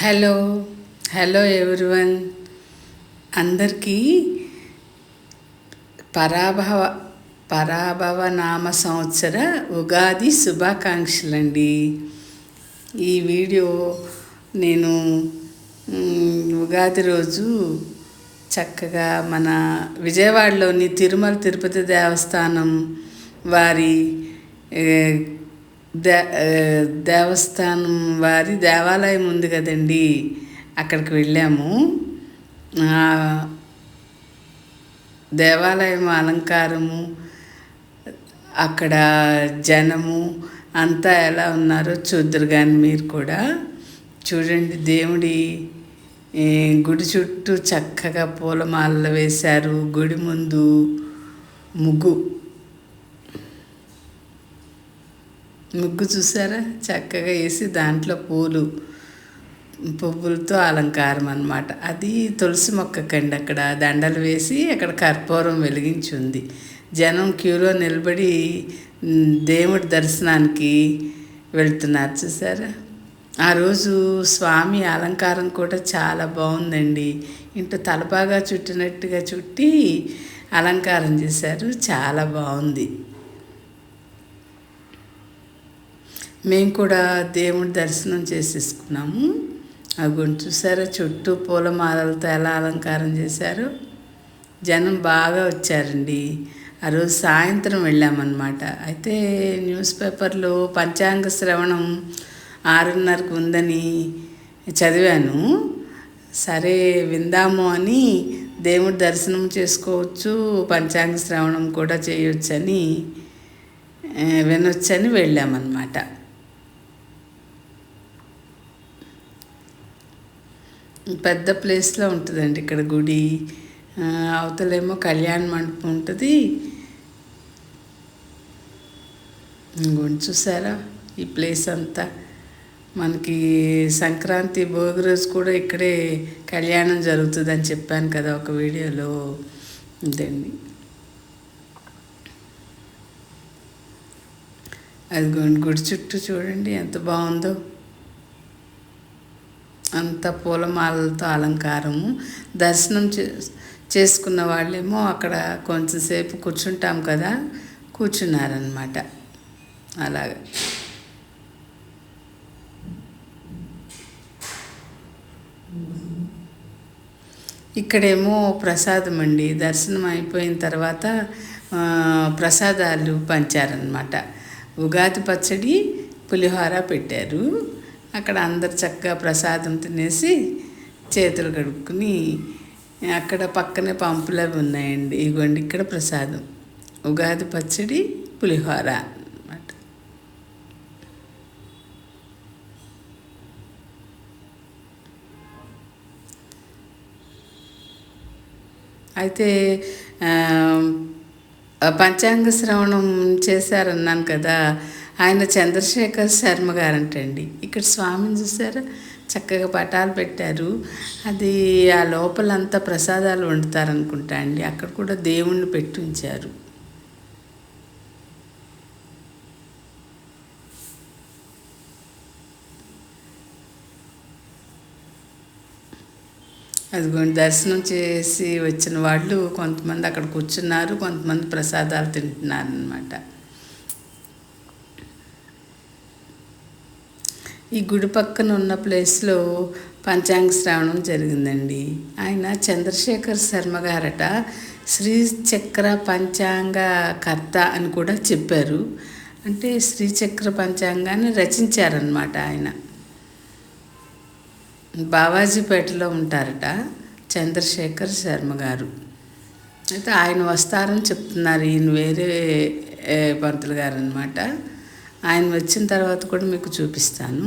Hello hello everyone. అందరికీ పరాభవ పరాభవ నామ సంవత్సర ఉగాది శుభాకాంక్షలండి. ఈ వీడియో నేను ఉగాది రోజు చక్కగా మన విజయవాడలోని తిరుమల తిరుపతి దేవస్థానం వారి దేవస్థానం వారి దేవాలయం ఉంది కదండి, అక్కడికి వెళ్ళాము. దేవాలయం అలంకారము, అక్కడ జనము అంతా ఎలా ఉన్నారో చూద్దరు కానీ మీరు కూడా చూడండి. దేవుడి గుడి చుట్టూ చక్కగా పూలమాలలు వేశారు. గుడి ముందు ముగ్గు చూసారా, చక్కగా వేసి దాంట్లో పువ్వులతో అలంకారం అన్నమాట. అది తులసి మొక్కకండి. అక్కడ దండలు వేసి అక్కడ కర్పూరం వెలిగించి ఉంది. జనం క్యూలో నిలబడి దేవుడి దర్శనానికి వెళ్తున్నారు చూసారా. ఆ రోజు స్వామి అలంకారం కూడా చాలా బాగుందండి. ఇంటూ తలపాగా చుట్టినట్టుగా చుట్టి అలంకారం చేశారు, చాలా బాగుంది. మేము కూడా దేవుడి దర్శనం చేసేసుకున్నాము. అవి చూసారా, చుట్టూ పూలమాలలతో ఎలా అలంకారం చేశారు. జనం బాగా వచ్చారండి. ఆ రోజు సాయంత్రం వెళ్ళామన్నమాట. అయితే న్యూస్ పేపర్లో పంచాంగ శ్రవణం 6:30కు ఉందని చదివాను. సరే విందాము అని, దేవుడి దర్శనం చేసుకోవచ్చు, పంచాంగ శ్రవణం కూడా చేయొచ్చని వినొచ్చని వెళ్ళామన్నమాట. పెద్ద ప్లేస్లో ఉంటుందండి ఇక్కడ గుడి. అవతలేమో కళ్యాణ మండపం ఉంటుంది. ఇంకోటి చూసారా, ఈ ప్లేస్ అంతా మనకి సంక్రాంతి భోగి రోజు కూడా ఇక్కడే కళ్యాణం జరుగుతుందని చెప్పాను కదా ఒక వీడియోలో. ఇదండి, అది గుడి చుట్టూ చూడండి ఎంత బాగుందో. అంత పూలమాలలతో అలంకారము. దర్శనం చేసుకున్న వాళ్ళేమో అక్కడ కొంచెంసేపు కూర్చుంటాం కదా, కూర్చున్నారనమాట. అలాగా ఇక్కడేమో ప్రసాదం అండి. దర్శనం అయిపోయిన తర్వాత ప్రసాదాలు పంచారనమాట. ఉగాది పచ్చడి, పులిహోర పెట్టారు. అక్కడ అందరు చక్కగా ప్రసాదం తినేసి చేతులు కడుక్కుని, అక్కడ పక్కనే పంపులు అవి ఉన్నాయండి. ఇగోండి ఇక్కడ ప్రసాదం, ఉగాది పచ్చడి, పులిహోర అన్నమాట. అయితే పంచాంగ శ్రవణం చేశారన్నాను కదా, ఆయన చంద్రశేఖర్ శర్మ గారంటండి. ఇక్కడ స్వామిని చూసారా, చక్కగా పటాలు పెట్టారు. అది ఆ లోపలంతా ప్రసాదాలు వండుతారనుకుంటా అండి. అక్కడ కూడా దేవుణ్ణి పెట్టి ఉంచారు. అదిగోండి, దర్శనం చేసి వచ్చిన వాళ్ళు కొంతమంది అక్కడ కూర్చున్నారు, కొంతమంది ప్రసాదాలు తింటున్నారు అన్నమాట. ఈ గుడి పక్కన ఉన్న ప్లేస్లో పంచాంగ శ్రావణం జరిగిందండి. ఆయన చంద్రశేఖర్ శర్మ గారట శ్రీచక్ర పంచాంగ కర్త అని కూడా చెప్పారు. అంటే శ్రీచక్ర పంచాంగాన్ని రచించారనమాట ఆయన. బావాజీపేటలో ఉంటారట చంద్రశేఖర్ శర్మ గారు. అయితే ఆయన వస్తారని చెప్తున్నారు. ఈయన వేరే పంతులు గారు అనమాట. ఆయన వచ్చిన తర్వాత కూడా మీకు చూపిస్తాను.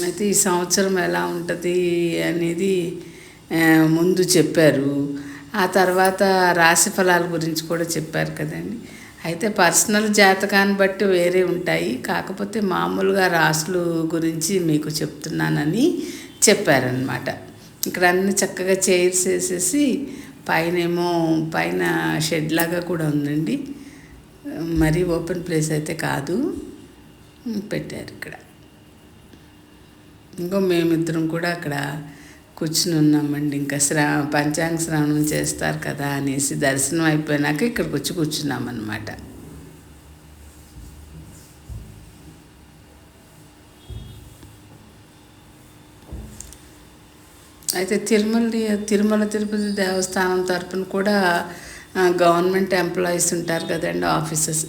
అయితే ఈ సంవత్సరం ఎలా ఉంటుంది అనేది ముందు చెప్పారు. ఆ తర్వాత రాశి ఫలాల గురించి కూడా చెప్పారు కదండి. అయితే పర్సనల్ జాతకాన్ని బట్టి వేరే ఉంటాయి, కాకపోతే మామూలుగా రాసుల గురించి మీకు చెప్తున్నానని చెప్పారనమాట. ఇక్కడ అన్నీ చక్కగా చైర్స్ వేసేసి, పైన షెడ్ లాగా కూడా ఉందండి. మరీ ఓపెన్ ప్లేస్ అయితే కాదు. పెట్టారు ఇక్కడ. ఇంకో మేమిద్దరం కూడా అక్కడ కూర్చుని ఉన్నామండి. ఇంకా పంచాంగ శ్రవణం చేస్తారు కదా అనేసి దర్శనం అయిపోయినాక ఇక్కడికి వచ్చి కూర్చున్నామన్నమాట. అయితే తిరుమల తిరుపతి దేవస్థానం తరపున కూడా గవర్నమెంట్ ఎంప్లాయీస్ ఉంటారు కదండి, ఆఫీసర్స్,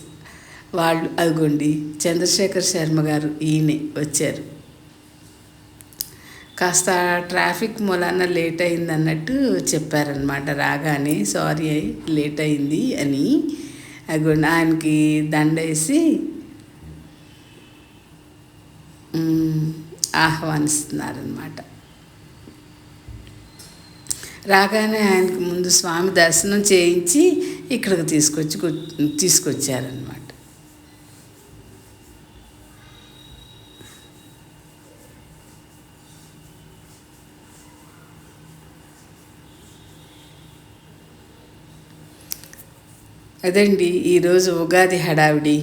వాళ్ళు అదిగోండి చంద్రశేఖర్ శర్మ గారు ఈయనే వచ్చారు. కాస్త ట్రాఫిక్ మూలాన లేట్ అయింది అన్నట్టు చెప్పారనమాట. రాగానే సారీ లేట్ అయింది అని అదిగోండి ఆయనకి దండేసి ఆహ్వానిస్తున్నారనమాట. రాగానే ఆయనకు ముందు స్వామి దర్శనం చేయించి ఇక్కడికి తీసుకొచ్చారనమాట. అదండి ఈరోజు ఉగాది హడావిడి.